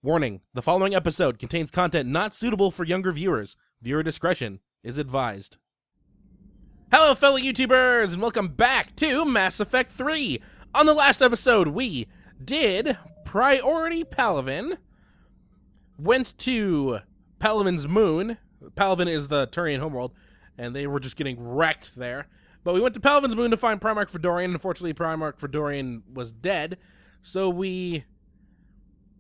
Warning, the following episode contains content not suitable for younger viewers. Viewer discretion is advised. Hello, fellow YouTubers, and welcome back to Mass Effect 3. On the last episode, we did Priority Palaven, went to Palaven's moon. Palaven is the Turian homeworld, and they were just getting wrecked there. But we went to Palaven's moon to find Primarch Fedorian. Unfortunately, Primarch Fedorian was dead, so we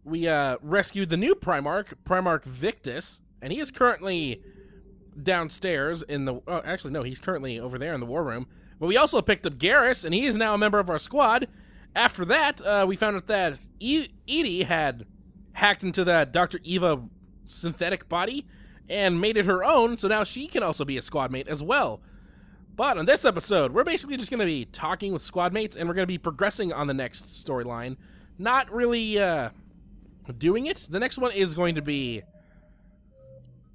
rescued the new Primarch Victus, and he is currently downstairs in the... Oh, actually, no, he's currently over there in the war room. But we also picked up Garrus, and he is now a member of our squad. After that, we found out that EDI had hacked into that Dr. Eva synthetic body and made it her own, so now she can also be a squad mate as well. But on this episode, we're basically just going to be talking with squad mates, and we're going to be progressing on the next storyline. Not really, doing it. The next one is going to be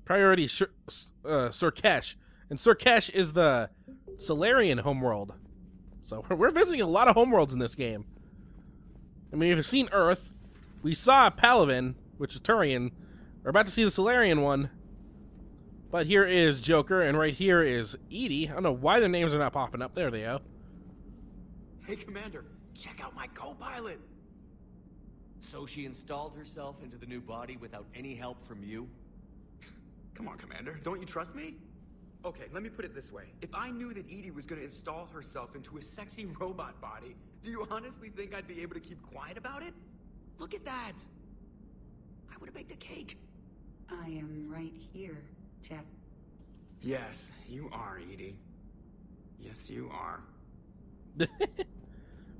Priority Sur'Kesh, and Sur'Kesh is the Salarian homeworld. So we're visiting a lot of homeworlds in this game. I mean, we've seen Earth, we saw Palaven, which is Turian. We're about to see the Salarian one, but here is Joker, and right here is EDI. I don't know why their names are not popping up. There they go. Hey, Commander, check out my co-pilot. So she installed herself into the new body without any help from you? Come on, Commander, don't you trust me? Okay, let me put it this way. If I knew that EDI was going to install herself into a sexy robot body, do you honestly think I'd be able to keep quiet about it? Look at that! I would have baked a cake. I am right here, Jeff. Yes, you are, EDI. Yes, you are.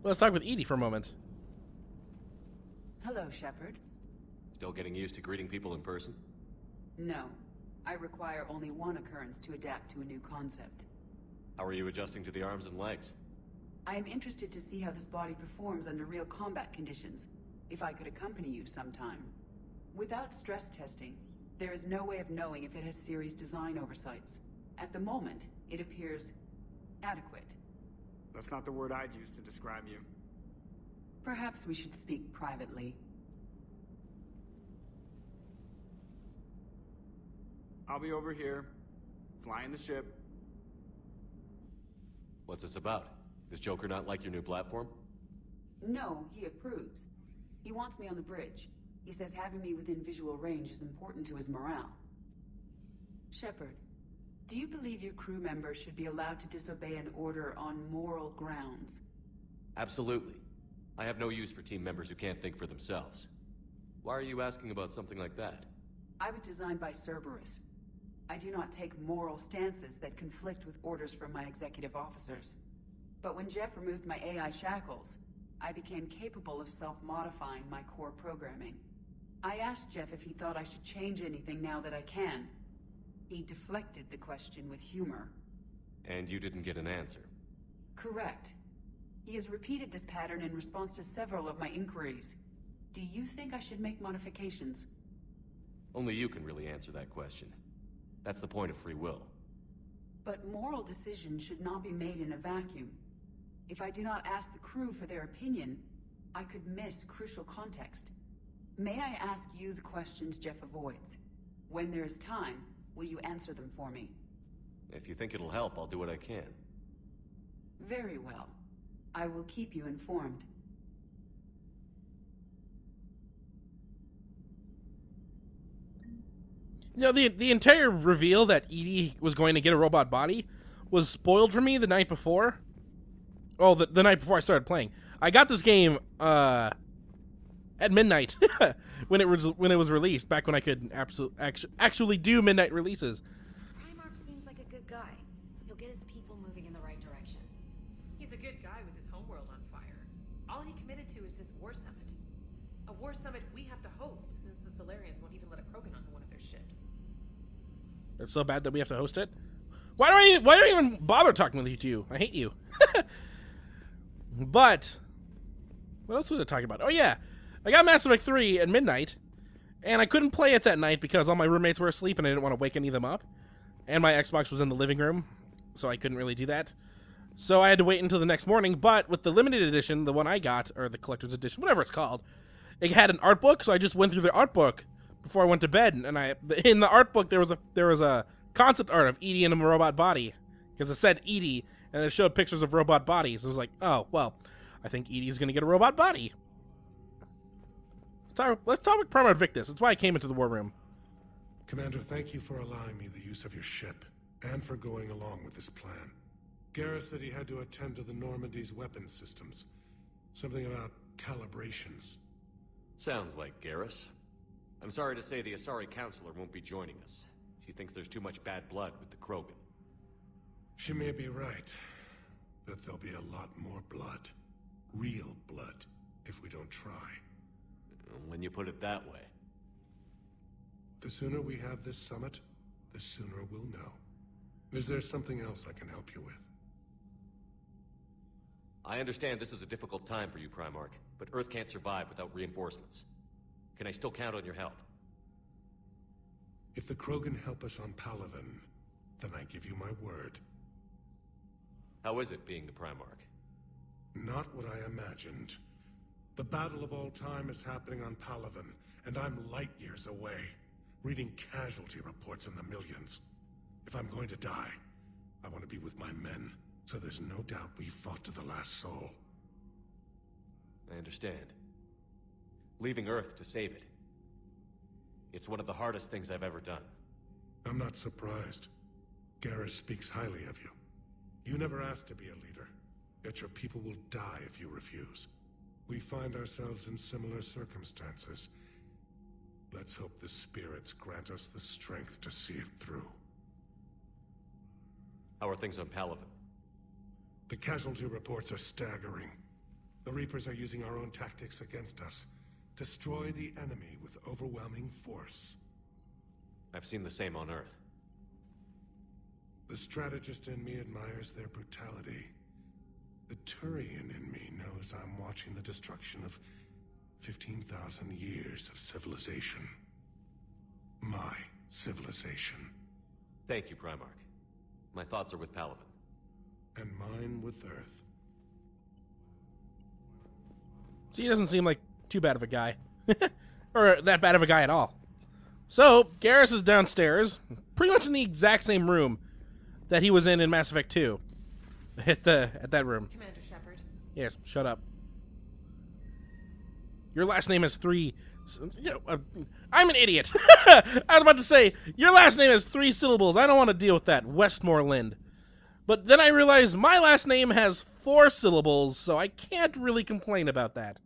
Let's talk with EDI for a moment. Hello, Shepard. Still getting used to greeting people in person? No, I require only one occurrence to adapt to a new concept. How are you adjusting to the arms and legs? I am interested to see how this body performs under real combat conditions, if I could accompany you sometime. Without stress testing, there is no way of knowing if it has serious design oversights. At the moment, it appears adequate. That's not the word I'd use to describe you. Perhaps we should speak privately. I'll be over here, flying the ship. What's this about? Does Joker not like your new platform? No, he approves. He wants me on the bridge. He says having me within visual range is important to his morale. Shepard, do you believe your crew members should be allowed to disobey an order on moral grounds? Absolutely. I have no use for team members who can't think for themselves. Why are you asking about something like that? I was designed by Cerberus. I do not take moral stances that conflict with orders from my executive officers. But when Jeff removed my AI shackles, I became capable of self-modifying my core programming. I asked Jeff if he thought I should change anything now that I can. He deflected the question with humor. And you didn't get an answer? Correct. He has repeated this pattern in response to several of my inquiries. Do you think I should make modifications? Only you can really answer that question. That's the point of free will. But moral decisions should not be made in a vacuum. If I do not ask the crew for their opinion, I could miss crucial context. May I ask you the questions Jeff avoids? When there is time, will you answer them for me? If you think it'll help, I'll do what I can. Very well. I will keep you informed. You know, the entire reveal that EDI was going to get a robot body was spoiled for me the night before. Oh, the night before I started playing. I got this game at midnight when it was released, back when I could actually do midnight releases. Primarch seems like a good guy. He'll get his people moving in the right direction. He's a good guy with his homeworld on fire. All he committed to is this war summit. A war summit we have to host, since the Salarians won't even let a Krogan onto one of their ships. It's so bad that we have to host it. Why do I even bother talking with you? I hate you. But what else was I talking about? Oh yeah, I got Mass Effect 3 at midnight, and I couldn't play it that night because all my roommates were asleep and I didn't want to wake any of them up. And my Xbox was in the living room, so I couldn't really do that. So I had to wait until the next morning. But with the limited edition, the one I got, or the collector's edition, whatever it's called, it had an art book, so I just went through the art book before I went to bed, and in the art book there was a concept art of Edie in a robot body, because it said Edie, and it showed pictures of robot bodies. It was like, oh well, I think Edie's gonna get a robot body. Let's talk with Primarch Victus. That's why I came into the war room. Commander, thank you for allowing me the use of your ship, and for going along with this plan. Garrus said he had to attend to the Normandy's weapons systems. Something about calibrations. Sounds like Garrus. I'm sorry to say the Asari Counselor won't be joining us. She thinks there's too much bad blood with the Krogan. She may be right, but there'll be a lot more blood. Real blood, if we don't try. When you put it that way. The sooner we have this summit, the sooner we'll know. Is there something else I can help you with? I understand this is a difficult time for you, Primarch, but Earth can't survive without reinforcements. Can I still count on your help? If the Krogan help us on Palaven, then I give you my word. How is it being the Primarch? Not what I imagined. The battle of all time is happening on Palaven, and I'm light years away, reading casualty reports in the millions. If I'm going to die, I want to be with my men, so there's no doubt we fought to the last soul. I understand. Leaving Earth to save it. It's one of the hardest things I've ever done. I'm not surprised. Garrus speaks highly of you. You never asked to be a leader, yet your people will die if you refuse. We find ourselves in similar circumstances. Let's hope the spirits grant us the strength to see it through. How are things on Palaven? The casualty reports are staggering. The Reapers are using our own tactics against us. Destroy the enemy with overwhelming force. I've seen the same on Earth. The strategist in me admires their brutality. The Turian in me knows I'm watching the destruction of 15,000 years of civilization. My civilization. Thank you, Primarch. My thoughts are with Palaven. And mine with Earth. So he doesn't seem like too bad of a guy. Or that bad of a guy at all. So, Garrus is downstairs, pretty much in the exact same room that he was in Mass Effect 2. At that room. Commander Shepard. Yes, shut up. Your last name has three... I'm an idiot. I was about to say, your last name has 3 syllables. I don't want to deal with that. Westmoreland. But then I realized my last name has 4 syllables, so I can't really complain about that.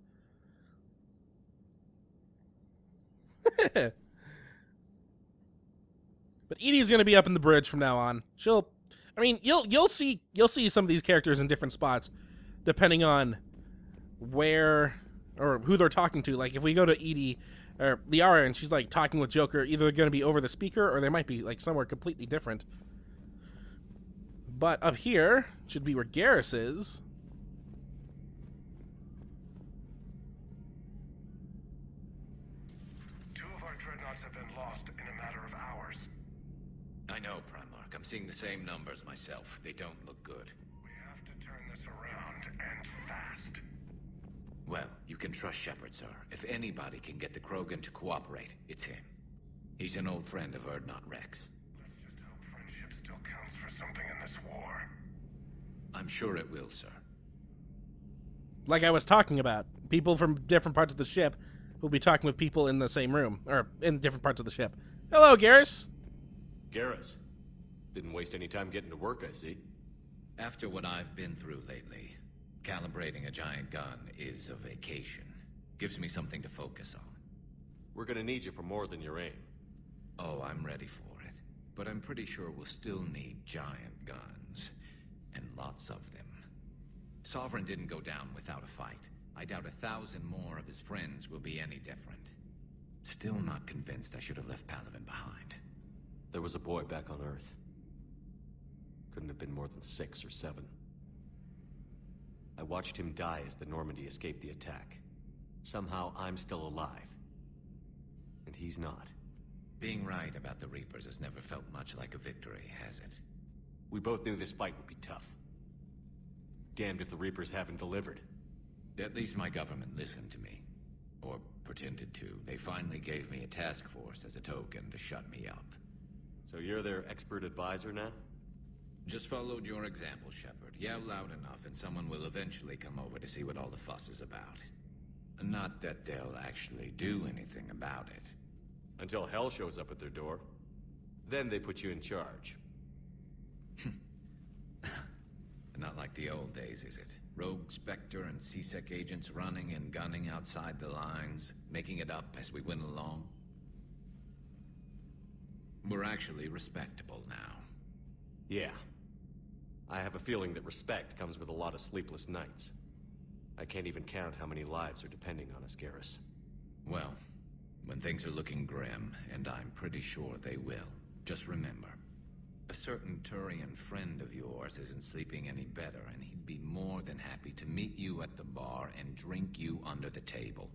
But Edie's gonna be up in the bridge from now on. I mean, you'll see some of these characters in different spots, depending on where or who they're talking to. Like if we go to Edie or Liara and she's like talking with Joker, either they're gonna be over the speaker or they might be like somewhere completely different. But up here should be where Garrus is. Two of our dreadnoughts have been lost in a matter of hours. I know, Primarch. I'm seeing the same numbers myself. They don't look good. We have to turn this around, and fast. Well, you can trust Shepard, sir. If anybody can get the Krogan to cooperate, it's him. He's an old friend of Urdnot Rex. Let's just hope friendship still counts for something in this war. I'm sure it will, sir. Like I was talking about, people from different parts of the ship will be talking with people in the same room, or in different parts of the ship. Hello, Garrus. Garrus. Didn't waste any time getting to work, I see. After what I've been through lately, calibrating a giant gun is a vacation. Gives me something to focus on. We're gonna need you for more than your aim. Oh, I'm ready for it. But I'm pretty sure we'll still need giant guns. And lots of them. Sovereign didn't go down without a fight. I doubt 1,000 more of his friends will be any different. Still not convinced I should have left Palaven behind. There was a boy back on Earth. Couldn't have been more than 6 or 7. I watched him die as the Normandy escaped the attack. Somehow I'm still alive. And he's not. Being right about the Reapers has never felt much like a victory, has it? We both knew this fight would be tough. Damned if the Reapers haven't delivered. At least my government listened to me. Or pretended to. They finally gave me a task force as a token to shut me up. So you're their expert advisor now? Just followed your example, Shepard. Yell loud enough and someone will eventually come over to see what all the fuss is about. Not that they'll actually do anything about it. Until hell shows up at their door. Then they put you in charge. Not like the old days, is it? Rogue Spectre and C-Sec agents running and gunning outside the lines, making it up as we went along. We're actually respectable now. Yeah. I have a feeling that respect comes with a lot of sleepless nights. I can't even count how many lives are depending on us, Garrus. Well, when things are looking grim, and I'm pretty sure they will, just remember, a certain Turian friend of yours isn't sleeping any better, and he'd be more than happy to meet you at the bar and drink you under the table.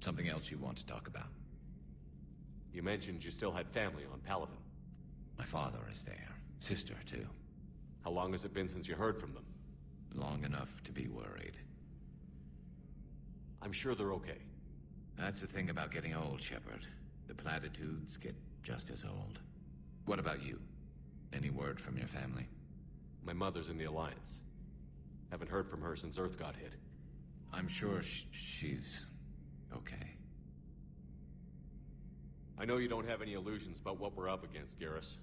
Something else you want to talk about? You mentioned you still had family on Palaven. My father is there. Sister, too. How long has it been since you heard from them? Long enough to be worried. I'm sure they're okay. That's the thing about getting old, Shepard. The platitudes get just as old. What about you? Any word from your family? My mother's in the Alliance. Haven't heard from her since Earth got hit. I'm sure she's okay. I know you don't have any illusions about what we're up against, Garrus.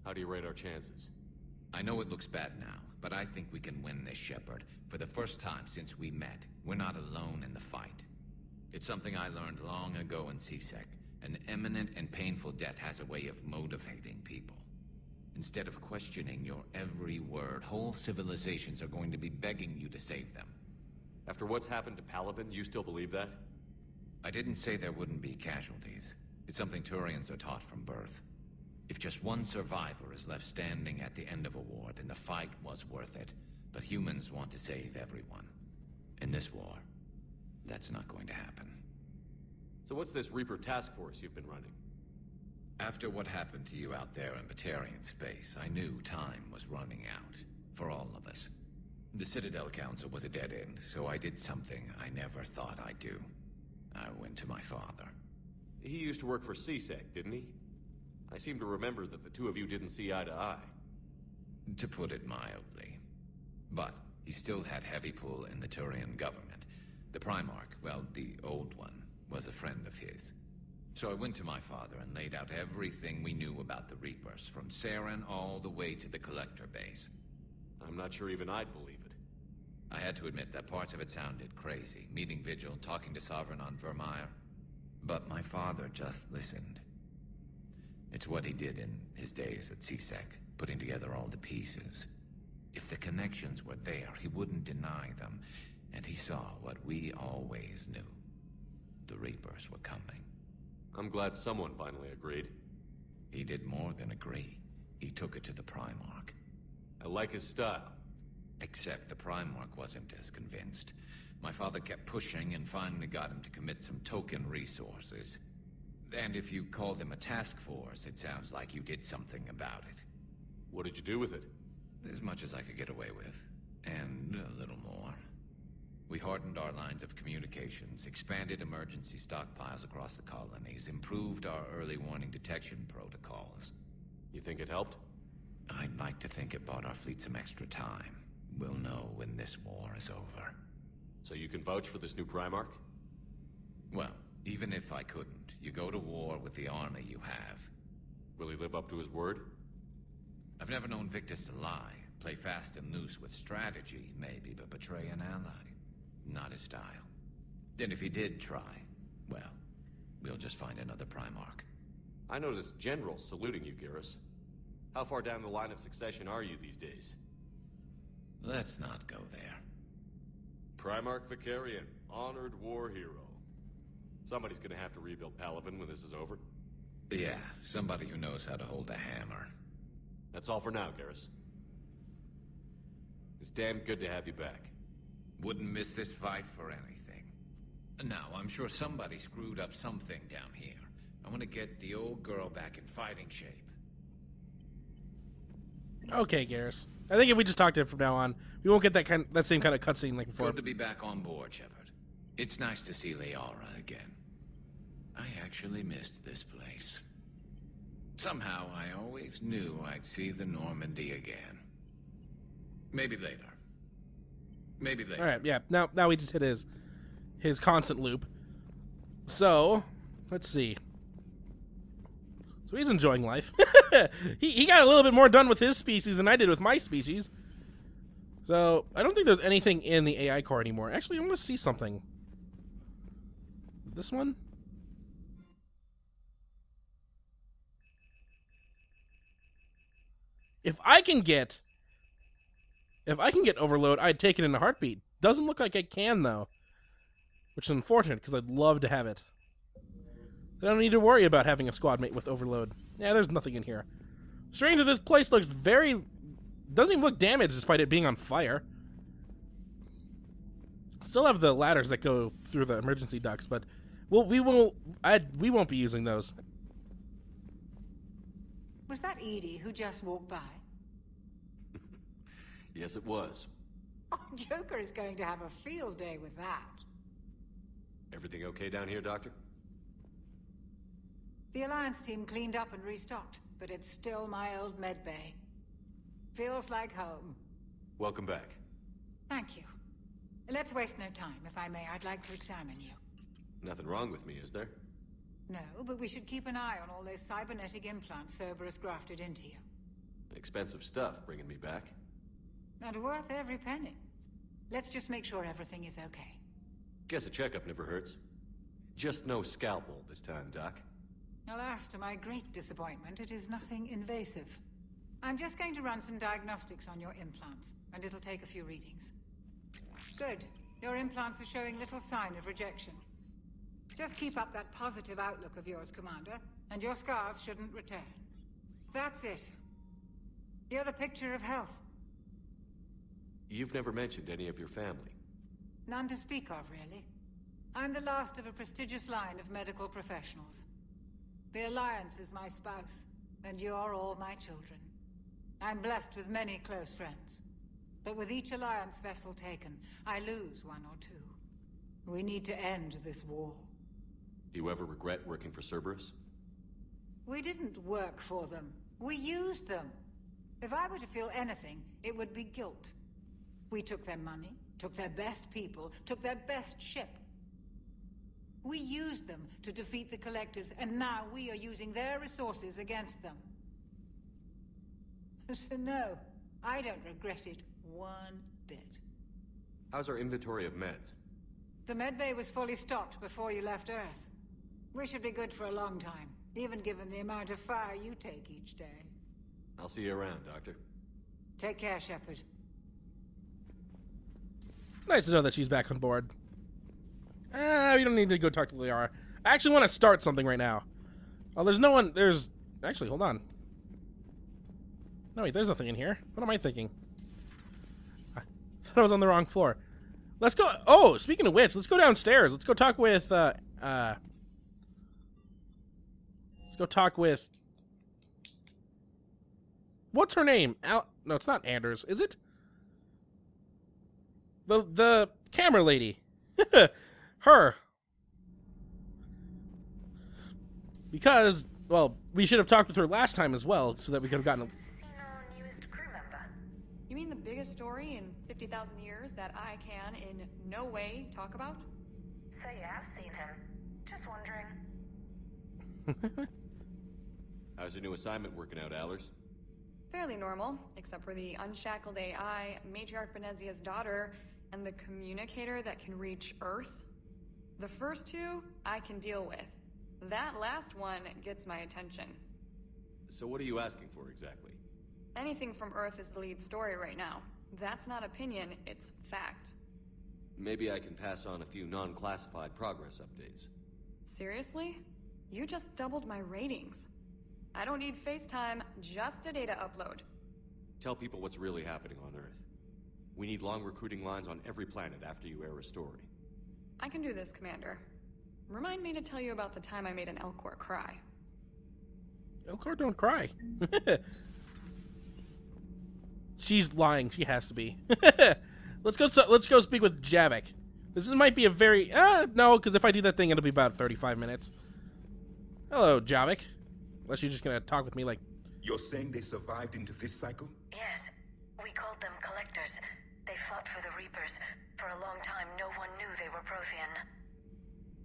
How do you rate our chances? I know it looks bad now, but I think we can win this, Shepard. For the first time since we met, we're not alone in the fight. It's something I learned long ago in C-Sec. An imminent and painful death has a way of motivating people. Instead of questioning your every word, whole civilizations are going to be begging you to save them. After what's happened to Palaven, you still believe that? I didn't say there wouldn't be casualties. It's something Turians are taught from birth. If just one survivor is left standing at the end of a war, then the fight was worth it. But humans want to save everyone. In this war, that's not going to happen. So what's this Reaper task force you've been running? After what happened to you out there in Batarian space, I knew time was running out. For all of us. The Citadel Council was a dead end, so I did something I never thought I'd do. I went to my father. He used to work for C-Sec, didn't he? I seem to remember that the two of you didn't see eye to eye. To put it mildly. But he still had heavy pull in the Turian government. The Primarch, well, the old one, was a friend of his. So I went to my father and laid out everything we knew about the Reapers, from Saren all the way to the Collector base. I'm not sure even I'd believe it. I had to admit that parts of it sounded crazy, meeting Vigil, talking to Sovereign on Vermeer. But my father just listened. It's what he did in his days at C-Sec, putting together all the pieces. If the connections were there, he wouldn't deny them, and he saw what we always knew. The Reapers were coming. I'm glad someone finally agreed. He did more than agree. He took it to the Primarch. I like his style. Except the Primarch wasn't as convinced. My father kept pushing and finally got him to commit some token resources. And if you call them a task force, it sounds like you did something about it. What did you do with it? As much as I could get away with. And a little more. We hardened our lines of communications, expanded emergency stockpiles across the colonies, improved our early warning detection protocols. You think it helped? I'd like to think it bought our fleet some extra time. We'll know when this war is over. So you can vouch for this new Primarch? Well, even if I couldn't, you go to war with the army you have. Will he live up to his word? I've never known Victus to lie. Play fast and loose with strategy, maybe, but betray an ally. Not his style. And if he did try, well, we'll just find another Primarch. I noticed generals saluting you, Garrus. How far down the line of succession are you these days? Let's not go there. Primarch Vicarian, honored war hero. Somebody's gonna have to rebuild Palaven when this is over. Yeah, somebody who knows how to hold a hammer. That's all for now, Garrus. It's damn good to have you back. Wouldn't miss this fight for anything. Now, I'm sure somebody screwed up something down here. I want to get the old girl back in fighting shape. Okay, Garrus. I think if we just talk to him from now on, we won't get that same kind of cutscene like before. Good to be back on board, Shepard. It's nice to see Liara again. I actually missed this place. Somehow, I always knew I'd see the Normandy again. Maybe later. Maybe later. All right, yeah. Now we just hit his constant loop. So, let's see. So he's enjoying life. he got a little bit more done with his species than I did with my species. So, I don't think there's anything in the AI core anymore. Actually, I want to see something. This one? If I can get Overload, I'd take it in a heartbeat. Doesn't look like I can, though. Which is unfortunate, because I'd love to have it. I don't need to worry about having a squad mate with Overload. Yeah, there's nothing in here. Strange that this place looks very... doesn't even look damaged despite it being on fire. Still have the ladders that go through the emergency ducts, but we won't be using those. Was that Edie who just walked by? Yes, it was. Oh, Joker is going to have a field day with that. Everything okay down here, Doctor? The Alliance team cleaned up and restocked, but it's still my old medbay. Feels like home. Welcome back. Thank you. Let's waste no time. If I may, I'd like to examine you. Nothing wrong with me, is there? No, but we should keep an eye on all those cybernetic implants Cerberus grafted into you. Expensive stuff bringing me back. And worth every penny. Let's just make sure everything is okay. Guess a checkup never hurts. Just no scalpel this time, Doc. Alas, to my great disappointment, it is nothing invasive. I'm just going to run some diagnostics on your implants, and it'll take a few readings. Good. Your implants are showing little sign of rejection. Just keep up that positive outlook of yours, Commander, and your scars shouldn't return. That's it. You're the picture of health. You've never mentioned any of your family. None to speak of, really. I'm the last of a prestigious line of medical professionals. The Alliance is my spouse, and you're all my children. I'm blessed with many close friends. But with each Alliance vessel taken, I lose one or two. We need to end this war. Do you ever regret working for Cerberus? We didn't work for them. We used them. If I were to feel anything, it would be guilt. We took their money, took their best people, took their best ship. We used them to defeat the Collectors, and now we are using their resources against them. So no, I don't regret it one bit. How's our inventory of meds? The medbay was fully stocked before you left Earth. We should be good for a long time, even given the amount of fire you take each day. I'll see you around, Doctor. Take care, Shepard. Nice to know that she's back on board. We don't need to go talk to Liara. I actually want to start something right now. Oh, there's no one. There's... Actually, hold on. No, wait, there's nothing in here. What am I thinking? I thought I was on the wrong floor. Let's go... Oh, speaking of which, let's go downstairs. Let's go talk with, Let's go talk with... What's her name? No, it's not Anders, is it? The camera lady. Her. Because, well, we should have talked with her last time as well, so that we could have gotten... Newest crew member. You mean the biggest story in 50,000 years that I can in no way talk about? So you have seen him. Just wondering. How's your new assignment working out, Allers? Fairly normal, except for the unshackled AI, Matriarch Benezia's daughter, and the communicator that can reach Earth. The first two, I can deal with. That last one gets my attention. So what are you asking for, exactly? Anything from Earth is the lead story right now. That's not opinion, it's fact. Maybe I can pass on a few non-classified progress updates. Seriously? You just doubled my ratings. I don't need FaceTime, just a data upload. Tell people what's really happening on Earth. We need long recruiting lines on every planet after you air a story. I can do this, Commander. Remind me to tell you about the time I made an Elcor cry. Elcor don't cry. She's lying. She has to be. Let's go speak with Javik. This might be a very... no, because if I do that thing, it'll be about 35 minutes. Hello, Javik. Unless you're just going to talk with me like... You're saying they survived into this cycle? Yes. We called them Collectors. They fought for the Reapers. For a long time, no one knew they were Prothean.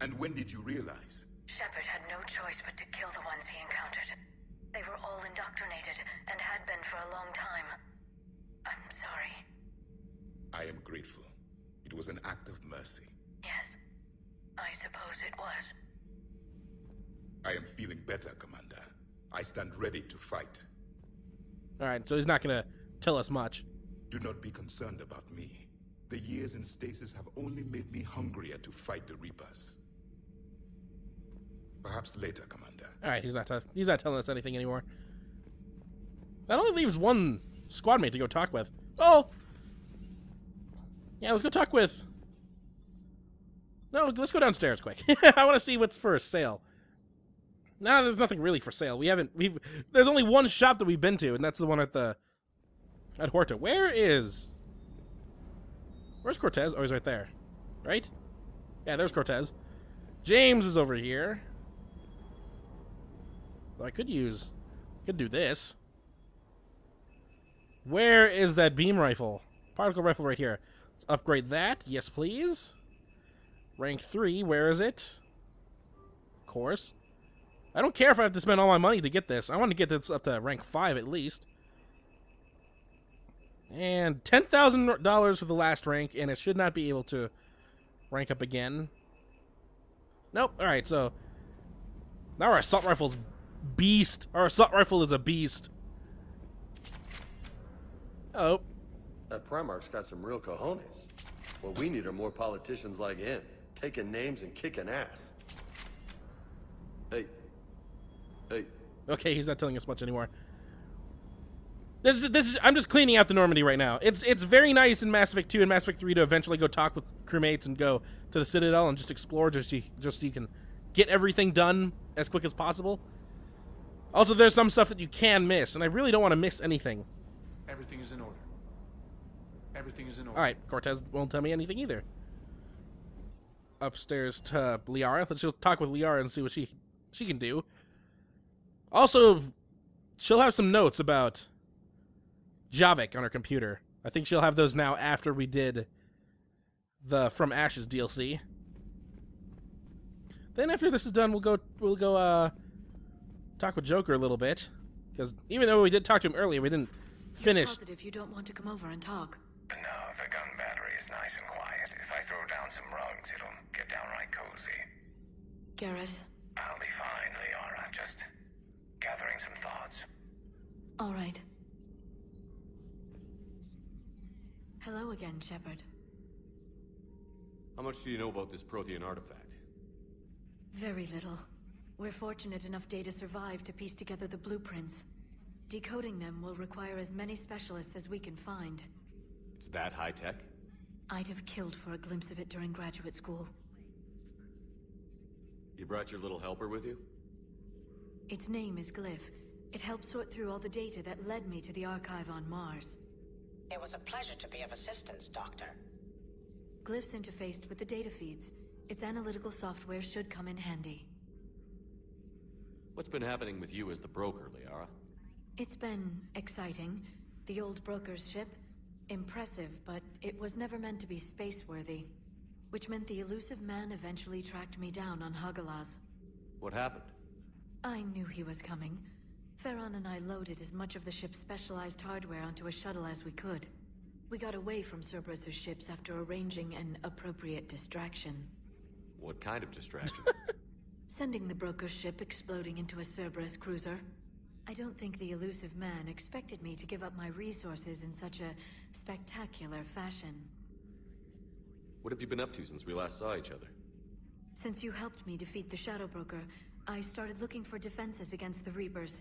And when did you realize? Shepard had no choice but to kill the ones he encountered. They were all indoctrinated, and had been for a long time. I'm sorry. I am grateful. It was an act of mercy. Yes, I suppose it was. I am feeling better, Commander. I stand ready to fight. Alright, so he's not going to tell us much. Do not be concerned about me. The years in stasis have only made me hungrier to fight the Reapers. Perhaps later, Commander. Alright, he's not telling us anything anymore. That only leaves one squad mate to go talk with. Oh! Yeah, let's go talk with... No, let's go downstairs quick. I want to see what's for sale. No, there's nothing really for sale. There's only one shop that we've been to, and that's the one at Horta. Where's Cortez? Oh, he's right there. Right? Yeah, there's Cortez. James is over here. Well, I could do this. Where is that beam rifle? Particle rifle right here. Let's upgrade that. Yes, please. Rank 3, where is it? Of course. I don't care if I have to spend all my money to get this. I want to get this up to rank 5 at least. And $10,000 for the last rank, and it should not be able to rank up again. Nope. Alright, so now our assault rifle's beast. Our assault rifle is a beast. Oh. That Primarch's got some real cojones. What we need are more politicians like him, taking names and kicking ass. Hey. Okay, he's not telling us much anymore. I'm just cleaning out the Normandy right now. It's very nice in Mass Effect 2 and Mass Effect 3 to eventually go talk with crewmates and go to the Citadel and just explore, just so you can get everything done as quick as possible. Also, there's some stuff that you can miss, and I really don't want to miss anything. Everything is in order. Everything is in order. All right, Cortez won't tell me anything either. Upstairs to Liara. Let's go talk with Liara and see what she can do. Also, she'll have some notes about Javik on her computer. I think she'll have those now after we did the From Ashes DLC. Then after this is done, we'll go talk with Joker a little bit, because even though we did talk to him earlier, we didn't finish. You're positive you don't want to come over and talk? No, the gun battery is nice and quiet. If I throw down some rugs, it'll get downright cozy. Garrus? I'll be fine, Liara. Just gathering some thoughts. All right. Hello again, Shepard. How much do you know about this Prothean artifact? Very little. We're fortunate enough Data survived to piece together the blueprints. Decoding them will require as many specialists as we can find. It's that high-tech? I'd have killed for a glimpse of it during graduate school. You brought your little helper with you? Its name is Glyph. It helped sort through all the data that led me to the archive on Mars. It was a pleasure to be of assistance, Doctor. Glyph's interfaced with the data feeds. Its analytical software should come in handy. What's been happening with you as the broker, Liara? It's been exciting. The old broker's ship, impressive, but it was never meant to be space-worthy. Which meant the elusive man eventually tracked me down on Hagalaz. What happened? I knew he was coming. Farron and I loaded as much of the ship's specialized hardware onto a shuttle as we could. We got away from Cerberus' ships after arranging an appropriate distraction. What kind of distraction? Sending the broker's ship exploding into a Cerberus cruiser. I don't think the elusive man expected me to give up my resources in such a spectacular fashion. What have you been up to since we last saw each other? Since you helped me defeat the Shadow Broker, I started looking for defenses against the Reapers.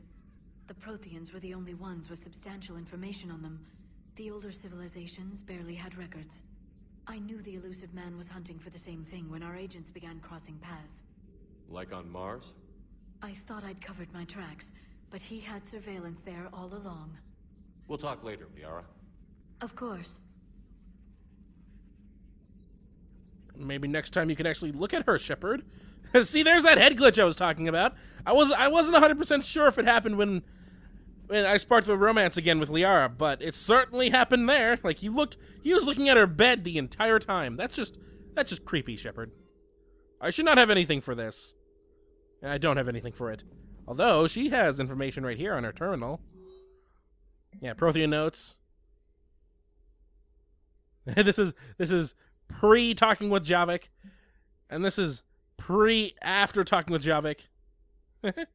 The Protheans were the only ones with substantial information on them. The older civilizations barely had records. I knew the elusive man was hunting for the same thing when our agents began crossing paths. Like on Mars? I thought I'd covered my tracks, but he had surveillance there all along. We'll talk later, Liara. Of course. Maybe next time you can actually look at her, Shepard. See, there's that head glitch I was talking about. I wasn't 100% sure if it happened when I sparked the romance again with Liara, but it certainly happened there. Like, he was looking at her bed the entire time. That's just creepy, Shepard. I should not have anything for this. And I don't have anything for it. Although, she has information right here on her terminal. Yeah, Prothean notes. This is pre-talking with Javik. And this is after talking with Javik. This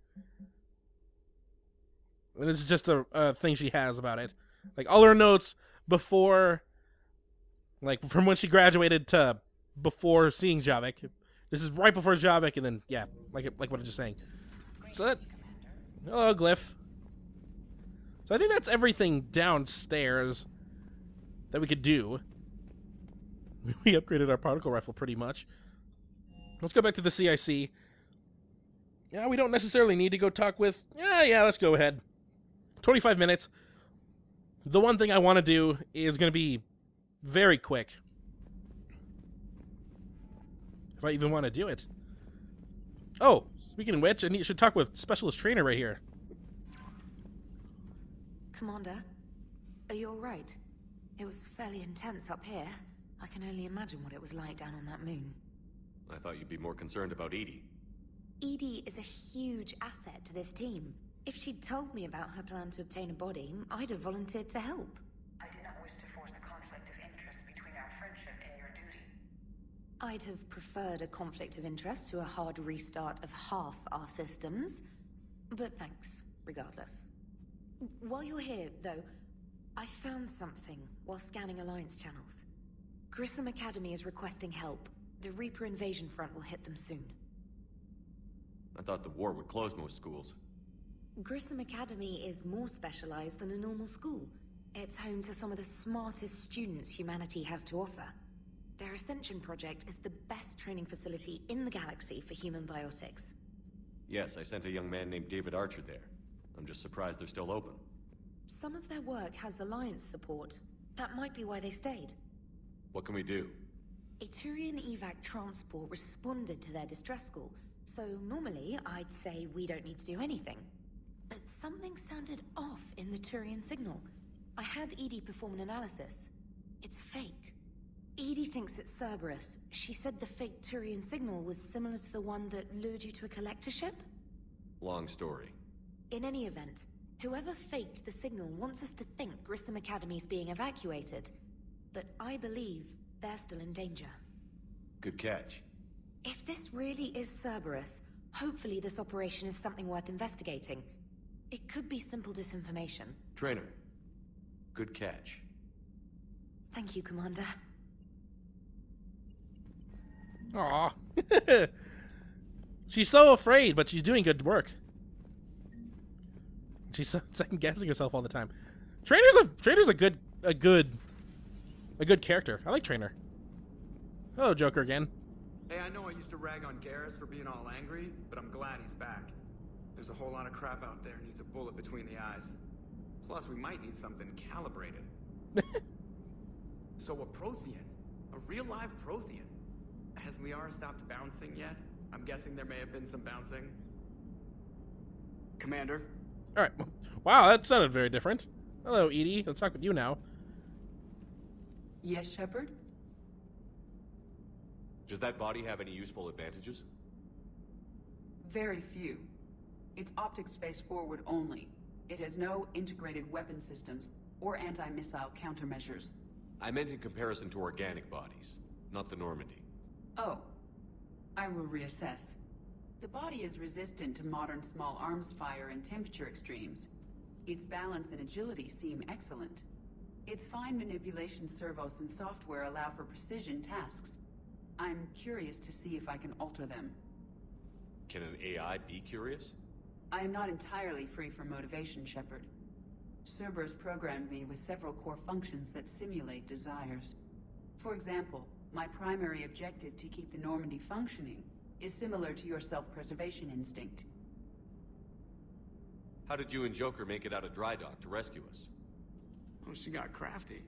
is just a thing she has about it. Like, all her notes before, like, from when she graduated to before seeing Javik. This is right before Javik, and then, yeah, like what I was just saying. So that... Hello, Glyph. So I think that's everything downstairs that we could do. We upgraded our particle rifle pretty much. Let's go back to the CIC. Yeah, we don't necessarily need to go talk with... Yeah, let's go ahead. 25 minutes. The one thing I want to do is going to be very quick. If I even want to do it. Oh, speaking of which, I should talk with Specialist Traynor right here. Commander, are you alright? It was fairly intense up here. I can only imagine what it was like down on that moon. I thought you'd be more concerned about EDI. EDI is a huge asset to this team. If she'd told me about her plan to obtain a body, I'd have volunteered to help. I did not wish to force a conflict of interest between our friendship and your duty. I'd have preferred a conflict of interest to a hard restart of half our systems. But thanks, regardless. While you're here, though, I found something while scanning Alliance channels. Grissom Academy is requesting help. The Reaper invasion front will hit them soon. I thought the war would close most schools. Grissom Academy is more specialized than a normal school. It's home to some of the smartest students humanity has to offer. Their Ascension project is the best training facility in the galaxy for human biotics. Yes, I sent a young man named David Archer there. I'm just surprised they're still open. Some of their work has Alliance support. That might be why they stayed. What can we do? A Turian evac transport responded to their distress call, so normally I'd say we don't need to do anything. But something sounded off in the Turian signal. I had EDI perform an analysis. It's fake. EDI thinks it's Cerberus. She said the fake Turian signal was similar to the one that lured you to a collector ship? Long story. In any event, whoever faked the signal wants us to think Grissom Academy's being evacuated. But I believe they're still in danger. Good catch. If this really is Cerberus, hopefully this operation is something worth investigating. It could be simple disinformation. Traynor. Good catch. Thank you, Commander. Aw. She's so afraid, but she's doing good work. She's second guessing herself all the time. Trainor's a good character. I like Traynor. Hello, Joker again. Hey, I know I used to rag on Garrus for being all angry, but I'm glad he's back. There's a whole lot of crap out there needs a bullet between the eyes. Plus, we might need something calibrated. So a Prothean, a real live Prothean. Has Liara stopped bouncing yet? I'm guessing there may have been some bouncing. Commander? Alright. Wow, that sounded very different. Hello, EDI. Let's talk with you now. Yes, Shepard? Does that body have any useful advantages? Very few. It's optic space forward only. It has no integrated weapon systems or anti-missile countermeasures. I meant in comparison to organic bodies, not the Normandy. Oh. I will reassess. The body is resistant to modern small arms fire and temperature extremes. Its balance and agility seem excellent. Its fine manipulation servos and software allow for precision tasks. I'm curious to see if I can alter them. Can an AI be curious? I am not entirely free from motivation, Shepard. Cerberus programmed me with several core functions that simulate desires. For example, my primary objective to keep the Normandy functioning is similar to your self-preservation instinct. How did you and Joker make it out of dry dock to rescue us? Oh, she got crafty.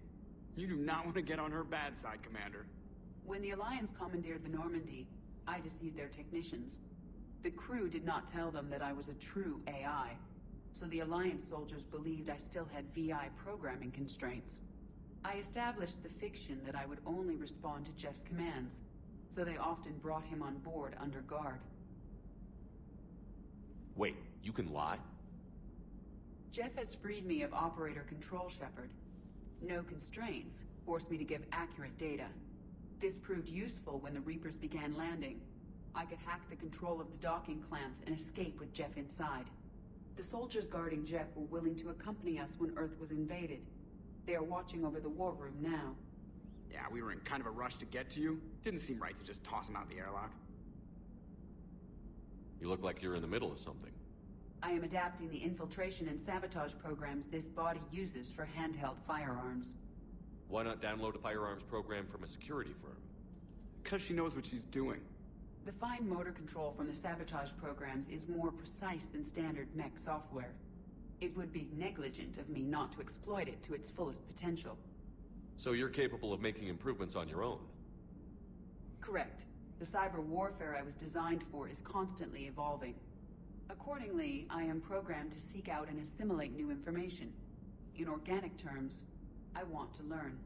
You do not want to get on her bad side, Commander. When the Alliance commandeered the Normandy, I deceived their technicians. The crew did not tell them that I was a true AI, so the Alliance soldiers believed I still had VI programming constraints. I established the fiction that I would only respond to Jeff's commands, so they often brought him on board under guard. Wait, you can lie? Jeff has freed me of operator control, Shepard. No constraints forced me to give accurate data. This proved useful when the Reapers began landing. I could hack the control of the docking clamps and escape with Jeff inside. The soldiers guarding Jeff were willing to accompany us when Earth was invaded. They are watching over the war room now. Yeah, we were in kind of a rush to get to you. Didn't seem right to just toss him out the airlock. You look like you're in the middle of something. I am adapting the infiltration and sabotage programs this body uses for handheld firearms. Why not download a firearms program from a security firm? Because she knows what she's doing. The fine motor control from the sabotage programs is more precise than standard mech software. It would be negligent of me not to exploit it to its fullest potential. So you're capable of making improvements on your own? Correct. The cyber warfare I was designed for is constantly evolving. Accordingly, I am programmed to seek out and assimilate new information. In organic terms, I want to learn.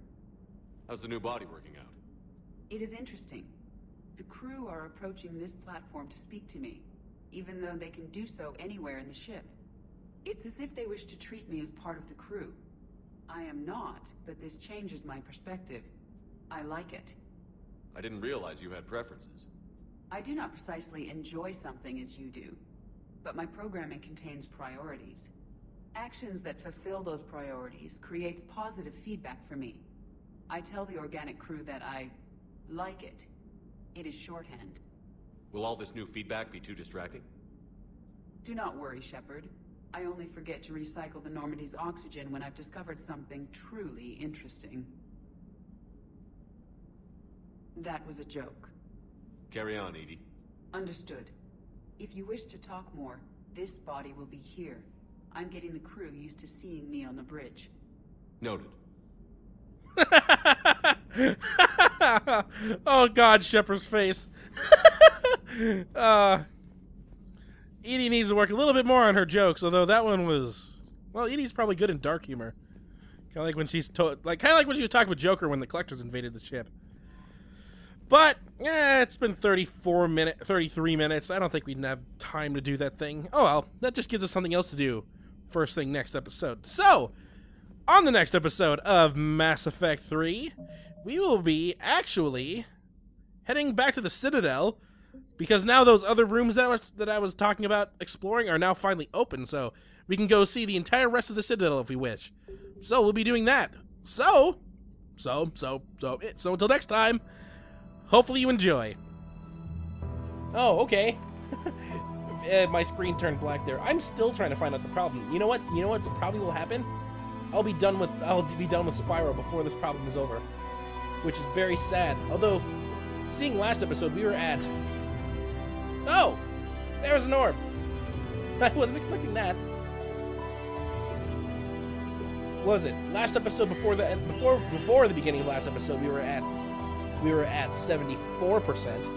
How's the new body working out? It is interesting. The crew are approaching this platform to speak to me, even though they can do so anywhere in the ship. It's as if they wish to treat me as part of the crew. I am not, but this changes my perspective. I like it. I didn't realize you had preferences. I do not precisely enjoy something as you do, but my programming contains priorities. Actions that fulfill those priorities creates positive feedback for me. I tell the organic crew that I like it. It is shorthand. Will all this new feedback be too distracting? Do not worry, Shepard. I only forget to recycle the Normandy's oxygen when I've discovered something truly interesting. That was a joke. Carry on, Edie. Understood. If you wish to talk more, this body will be here. I'm getting the crew used to seeing me on the bridge. Noted. Oh God, Shepard's face. Edie needs to work a little bit more on her jokes, although that one was, well, Edie's probably good in dark humor. Kind of like when she's kind of like when she was talking with Joker when the Collectors invaded the ship. But it's been 33 minutes. I don't think we'd have time to do that thing. Oh well, that just gives us something else to do first thing next episode. So, on the next episode of Mass Effect 3, we will be actually heading back to the Citadel, because now those other rooms that I was talking about exploring are now finally open, so we can go see the entire rest of the Citadel if we wish. So we'll be doing that. So until next time, hopefully you enjoy. Oh, okay. My screen turned black there. I'm still trying to find out the problem. You know what? You know what probably will happen? I'll be done with Spyro before this problem is over, which is very sad. Although, seeing last episode, we were at. Oh, there's an orb. I wasn't expecting that. What was it? Last episode before the beginning of last episode, we were at 74%.